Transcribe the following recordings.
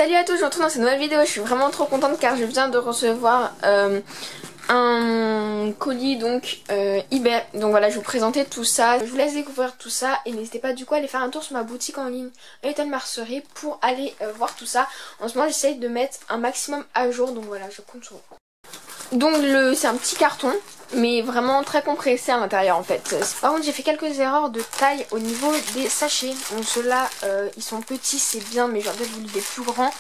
Salut à tous, je vous retrouve dans cette nouvelle vidéo. Je suis vraiment trop contente car je viens de recevoir un colis donc eBay. Donc voilà, je vais vous présenter tout ça. Je vous laisse découvrir tout ça et n'hésitez pas du coup à aller faire un tour sur ma boutique en ligne Little Mercerie pour aller voir tout ça. En ce moment j'essaye de mettre un maximum à jour, donc voilà, je compte sur vous. Donc c'est un petit carton mais vraiment très compressé à l'intérieur en fait. Par contre j'ai fait quelques erreurs de taille au niveau des sachets. Donc ceux-là ils sont petits, c'est bien, mais j'aurais peut-être voulu des plus grands.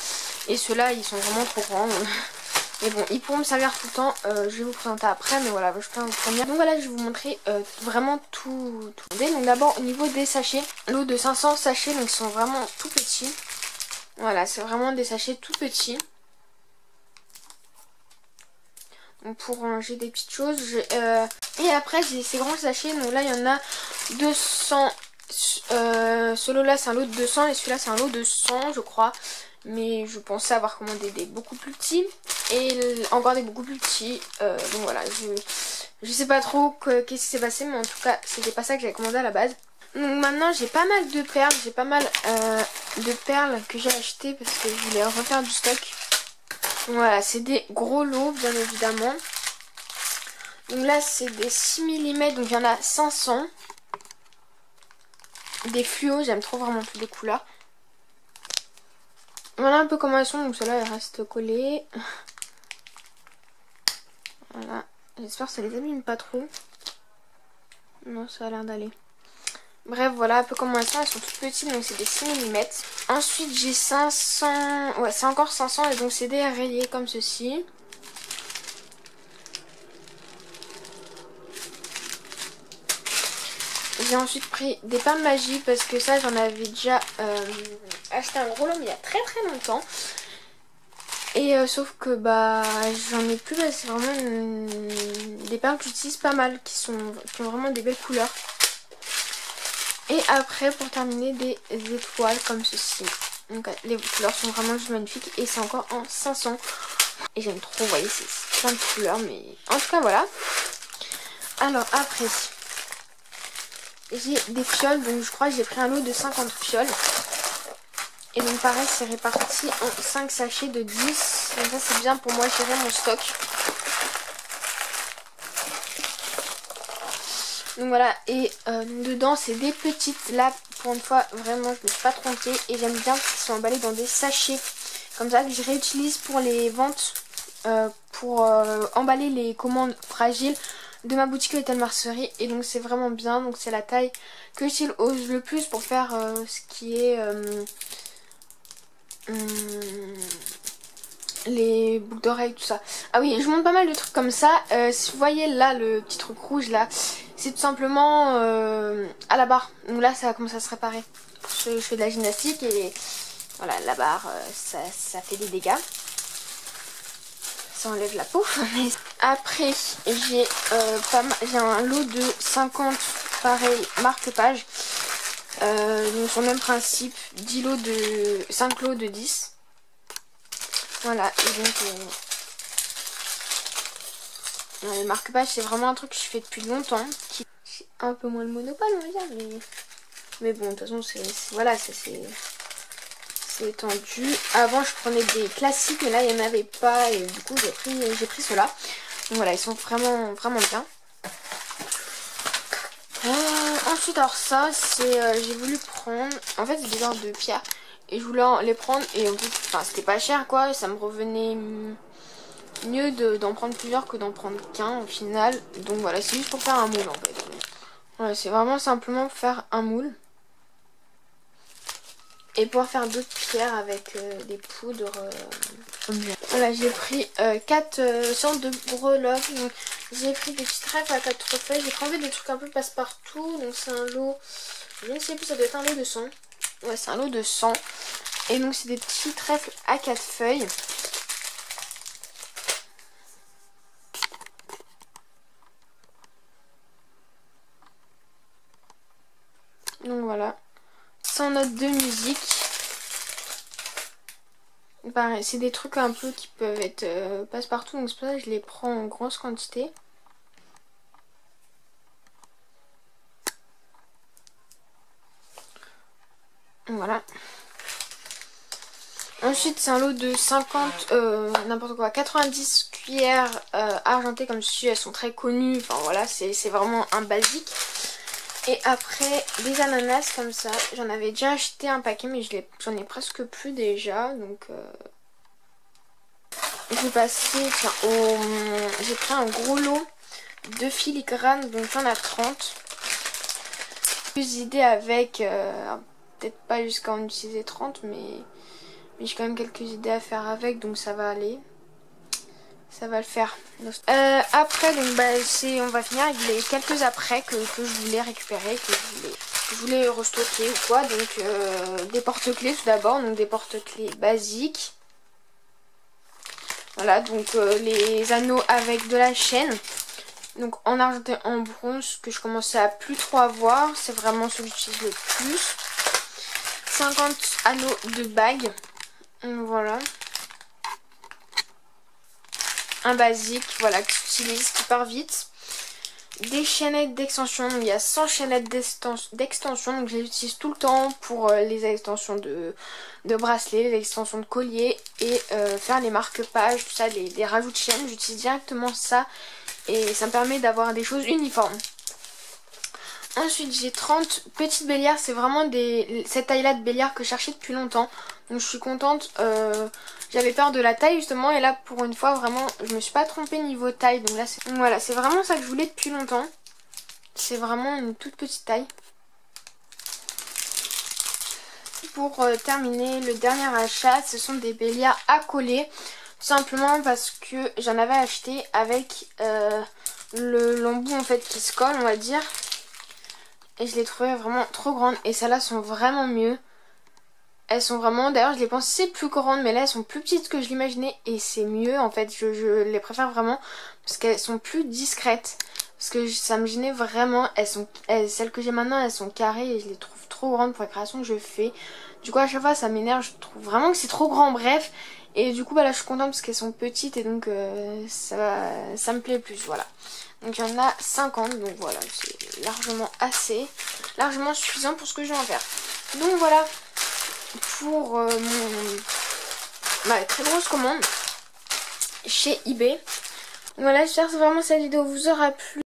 Et ceux-là ils sont vraiment trop grands. Mais bon, ils pourront me servir tout le temps. Je vais vous présenter après, mais voilà, je peux vous première. Donc voilà, je vais vous montrer vraiment tout. Donc d'abord au niveau des sachets, lot de 500 sachets, donc ils sont vraiment tout petits. Voilà, c'est vraiment des sachets tout petits. Donc pour ranger des petites choses. Et après j'ai ces grands sachets. Donc là il y en a 200. Ce lot là c'est un lot de 200 et celui-là c'est un lot de 100 je crois. Mais je pensais avoir commandé des beaucoup plus petits. Et encore des beaucoup plus petits. Donc voilà, je sais pas trop qu'est-ce qui s'est passé. Mais en tout cas c'était pas ça que j'avais commandé à la base. Donc maintenant j'ai pas mal de perles. J'ai pas mal de perles que j'ai achetées parce que je voulais refaire du stock. Voilà, c'est des gros lots bien évidemment. Donc là c'est des 6 mm, donc il y en a 500. Des fluos, j'aime trop vraiment toutes les couleurs. Voilà un peu comment elles sont, donc ceux-là elles restent collées. Voilà, j'espère que ça les abîme pas trop. Non, ça a l'air d'aller. Bref, voilà un peu comment elles sont toutes petites, donc c'est des 6 mm. Ensuite j'ai 500, ouais c'est encore 500 et donc c'est des rayés comme ceci. J'ai ensuite pris des perles magiques parce que ça j'en avais déjà acheté un gros lot mais il y a très longtemps. Et sauf que bah j'en ai plus, c'est vraiment des perles que j'utilise pas mal, qui ont vraiment des belles couleurs. Et après pour terminer des étoiles comme ceci. Donc les couleurs sont vraiment juste magnifiques et c'est encore en 500. Et j'aime trop, vous voyez c'est plein de couleurs mais en tout cas voilà. Alors après j'ai des fioles, donc je crois que j'ai pris un lot de 50 fioles. Et donc pareil c'est réparti en 5 sachets de 10. Donc ça c'est bien pour moi gérer mon stock. Donc voilà, et dedans c'est des petites, là pour une fois vraiment je me suis pas trompée. Et j'aime bien qu'ils sont emballés dans des sachets comme ça que je réutilise pour les ventes, pour emballer les commandes fragiles de ma boutique Little Mercerie. Et donc c'est vraiment bien, donc c'est la taille que j'utilise le plus pour faire ce qui est les boucles d'oreilles, tout ça. Ah oui, je monte pas mal de trucs comme ça. Si vous voyez là le petit truc rouge là, c'est tout simplement à la barre. Donc là ça commence à se réparer. Je fais de la gymnastique et voilà, la barre ça fait des dégâts. Ça enlève la peau. Après j'ai un lot de 50 pareil marque-pages. Donc sur le même principe, 5 lots de 10. Voilà, et donc le marque-page c'est vraiment un truc que je fais depuis longtemps. J'ai un peu moins le monopole on va dire, mais bon de toute façon voilà, c'est étendu. Avant je prenais des classiques mais là il n'y en avait pas et du coup j'ai pris ceux-là. Donc voilà, ils sont vraiment bien. Ensuite alors ça c'est j'ai voulu prendre, en fait c'est des genres de pierres. Et je voulais les prendre et en plus, enfin c'était pas cher quoi, ça me revenait mieux d'en prendre plusieurs que d'en prendre qu'un au final. Donc voilà, c'est juste pour faire un moule en fait. Voilà, c'est vraiment simplement faire un moule. Et pouvoir faire d'autres pierres avec des poudres. Voilà, j'ai pris 4 sortes de breloques. J'ai pris des petits trèfles à 4 feuilles. J'ai pris des trucs un peu passe-partout. Donc c'est un lot, je ne sais plus, ça doit être un lot de 100. Ouais, c'est un lot de 100. Et donc c'est des petits trèfles à 4 feuilles. Donc voilà. Sans notes de musique. Pareil, c'est des trucs un peu qui peuvent être passe-partout. Donc c'est pour ça que je les prends en grosse quantité. Voilà. Ensuite c'est un lot de 50, n'importe quoi, 90 cuillères argentées comme ceci, elles sont très connues, enfin voilà, c'est vraiment un basique. Et après des ananas comme ça, j'en avais déjà acheté un paquet mais j'en ai presque plus déjà, donc je vais passer, tiens, j'ai pris un gros lot de filigrane, donc j'en ai 30. Plus d'idées avec, peut-être pas jusqu'à en utiliser 30 mais j'ai quand même quelques idées à faire avec, donc ça va aller. Ça va le faire. Après, donc on va finir avec les quelques après que je voulais récupérer, que je voulais restocker ou quoi. Donc des porte-clés tout d'abord, donc des porte-clés basiques. Voilà, donc les anneaux avec de la chaîne. Donc en argenté, en bronze, que je commençais à plus trop avoir. C'est vraiment ce que j'utilise le plus. 50 anneaux de bagues. Voilà. Un basique, voilà, qui s'utilise, qui part vite. Des chaînettes d'extension, il y a 100 chaînettes d'extension, donc je les utilise tout le temps pour les extensions de bracelets, les extensions de colliers et faire les marque-pages, tout ça, les rajouts de chaînes. J'utilise directement ça et ça me permet d'avoir des choses uniformes. Ensuite j'ai 30 petites bélières, c'est vraiment cette taille là de bélière que je cherchais depuis longtemps. Donc je suis contente, j'avais peur de la taille justement et là pour une fois vraiment je me suis pas trompée niveau taille. Donc là voilà, c'est vraiment ça que je voulais depuis longtemps. C'est vraiment une toute petite taille. Pour terminer, le dernier achat, ce sont des bélières à coller. Tout simplement parce que j'en avais acheté avec l'embout en fait qui se colle, on va dire. Et je les trouvais vraiment trop grandes. Et celles-là sont vraiment mieux. Elles sont vraiment... D'ailleurs, je les pensais plus grandes. Mais là, elles sont plus petites que je l'imaginais. Et c'est mieux, en fait. Je les préfère vraiment. Parce qu'elles sont plus discrètes. Parce que ça me gênait vraiment. Celles que j'ai maintenant, elles sont carrées. Et je les trouve trop grandes pour les créations que je fais. Du coup, à chaque fois, ça m'énerve. Je trouve vraiment que c'est trop grand. Bref. Et du coup, bah là, je suis contente parce qu'elles sont petites. Et donc, ça me plaît plus. Voilà. Donc il y en a 50, donc voilà, c'est largement largement suffisant pour ce que je vais en faire. Donc voilà pour ma très grosse commande chez eBay. Voilà, j'espère que vraiment cette vidéo vous aura plu.